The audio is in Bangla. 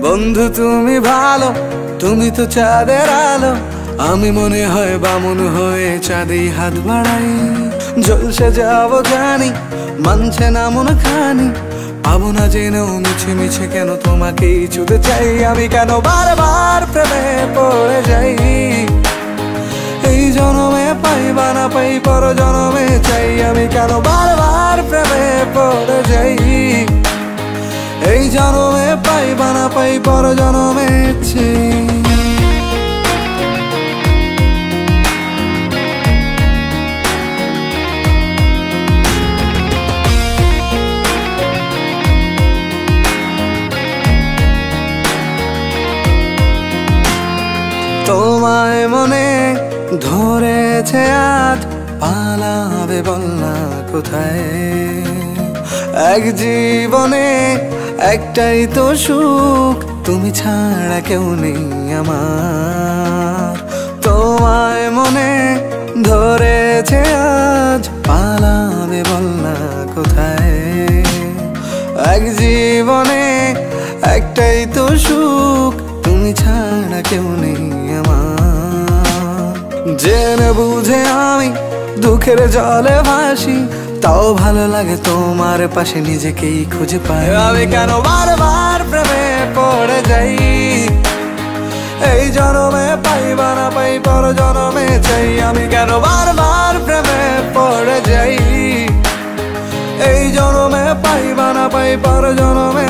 বন্ধু তুমি ভালো, তুমি তো চাঁদের আলো। আমি মনে হয় বামুন হয়ে চাঁদেই হাত বাড়াই। জলসে যাবো জানি, মানছে না মন খানি। পাবো না জেনেও মিছে মিছে কেন তোমাকেই ছুতে চাই। আমি কেন বারবার প্রেমে পড়ে যাই। এই জনমে পাই বা না পাই, পর জনমে চাই। আমি কেন বারবার প্রেমে পড়ে যাই। এই জনমে পাই বা না পাই, পর জনমে চাই। তোমায় মনে ধরেছে আজ, পালাবে বল না কোথায়। এক জীবনে একটাই তো সুখ, তুমি ছাড়া কেউ নেই আমার। তোমায় মনে ধরেছে আজ, পালাবে বল না কোথায়। এক জীবনে একটাই তো সুখ, তুমি ছাড়া কেউ নেই আমার। জেনে বুঝে আমি দুঃখের জলে ভাসি, তাও ভালো লাগে তোমার পাশে নিজেকেই খুঁজে পাই। আমি কেন বারবার প্রেমে পড়ে যাই। এই জনমে পাই বা না পাই, পর জনমে চাই। আমি কেন বারবার প্রেমে পড়ে যাই। এই জনমে পাই বা না পাই, পর জনমে